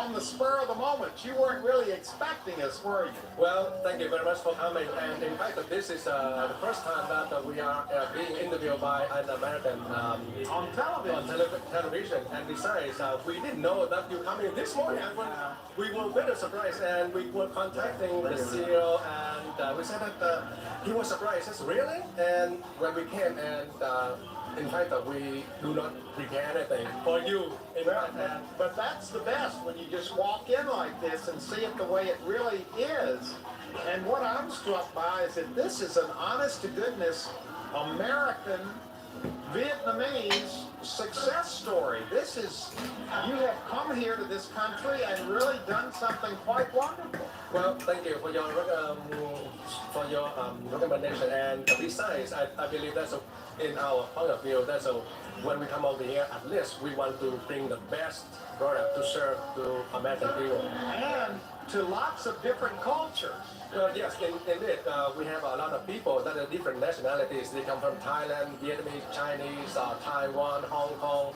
on the spur of the moment. You weren't really expecting us, were you? Well, thank you very much for coming. And in fact, this is the first time that we are being interviewed by an American On television. television. And besides, we didn't know that you coming this morning. And we were very surprised, and we were contacting the CEO, and we said that he was surprised. Says, really? And when we came, and in fact, we do not prepare anything for you. But that's the best, when you just walk in like this and see it the way it really is. And what I'm struck by is that this is an honest-to-goodness American Vietnamese success story. This is, you have come here to this country and really done something quite wonderful. Well, thank you for your recommendation. And besides, I believe that's in our point of view. That's when we come over here, at least we want to bring the best product to serve to American people and to lots of different cultures. Well, yes, indeed. We have a lot of people that are different nationalities. They come from Thailand, Vietnamese, Chinese, Taiwan, Hong Kong,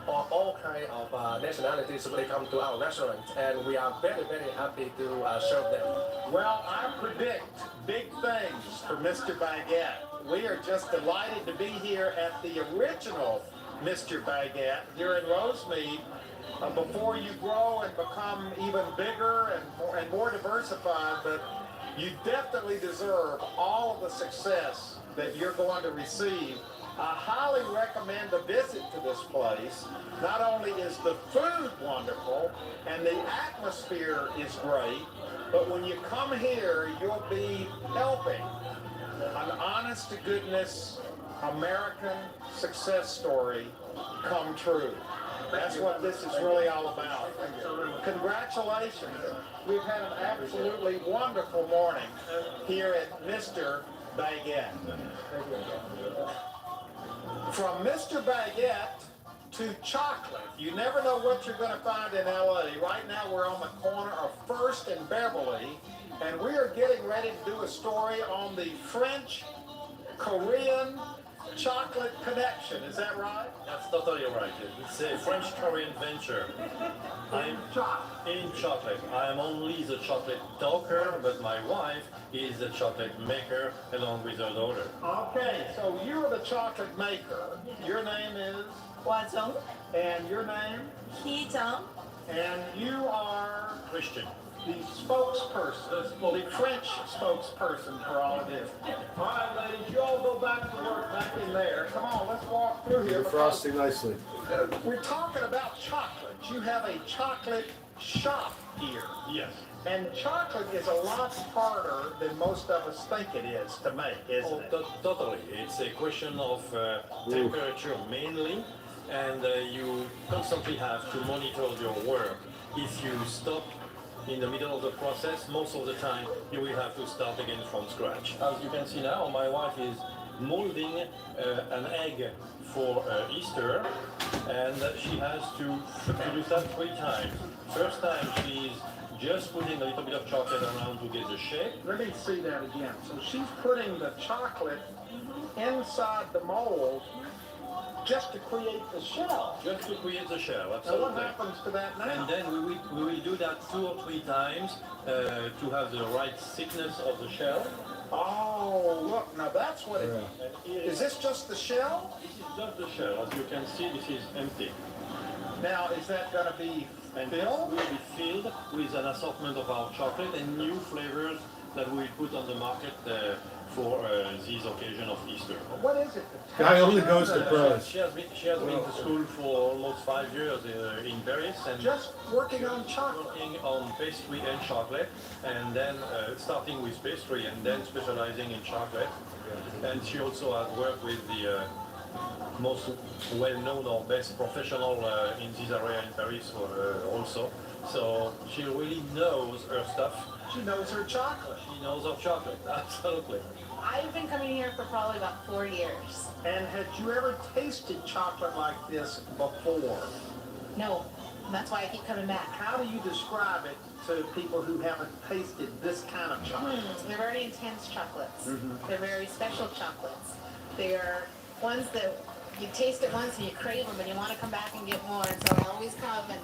or all kinds of nationalities. They come to our restaurant, and we are very, very happy to serve them. Well, I predict big things for Mr. Baguette. We are just delighted to be here at the original Mr. Baguette here in Rosemead. Before you grow and become even bigger and more diversified, but you definitely deserve all of the success that you're going to receive. I highly recommend a visit to this place. Not only is the food wonderful and the atmosphere is great, but when you come here, you'll be helping an honest-to-goodness American success story come true. That's what this is really all about. Congratulations. We've had an absolutely wonderful morning here at Mr. Baguette. From Mr. Baguette to chocolate. You never know what you're going to find in LA. Right now we're on the corner of First and Beverly, and we are getting ready to do a story on the French-Korean chocolate connection. Is that right? That's totally right. It's a French-Korean venture. I'm in chocolate. I am only the chocolate talker, but my wife is the chocolate maker along with her daughter. Okay, so you're the chocolate maker. Your name is? Wazong, And your name? Hee-jung, And you are Christian. the spokesperson, well, the French spokesperson for all of this. All right, ladies, you all go back to work back in there. Come on, let's walk through here. You're frosting nicely. We're talking about chocolate. You have a chocolate shop here. Yes. And chocolate is a lot harder than most of us think it is to make, isn't it? Totally. It's a question of temperature mainly, and you constantly have to monitor your work. If you stop in the middle of the process, most of the time you will have to start again from scratch. As you can see now, my wife is molding an egg for Easter, and she has to do that 3 times. First time she's just putting a little bit of chocolate around to get the shape. Let me see that again. So she's putting the chocolate inside the mold just to create the shell. Just to create the shell, So absolutely. what happens to that now? And then we will do that 2 or 3 times to have the right thickness of the shell. Oh, look, now that's what it is. Is this just the shell? This is just the shell. As you can see, this is empty. Now, is that going to be And filled? will be filled with an assortment of our chocolate and new flavors that we will put on the market for this occasion of Easter. What is it? Guy only goes to pros. She has been to school for almost 5 years in Paris and Just working on chocolate. working on pastry and chocolate, and then starting with pastry and then specializing in chocolate. And she also has worked with the most well-known or best professional in this area in Paris also. So she really knows her stuff. She knows her chocolate. She knows her chocolate, absolutely. I've been coming here for probably about 4 years. And had you ever tasted chocolate like this before? No, that's why I keep coming back. How do you describe it to people who haven't tasted this kind of chocolate? They're very intense chocolates. They're very special chocolates. They're ones that you taste it once and you crave them and you want to come back and get more. And so I always come and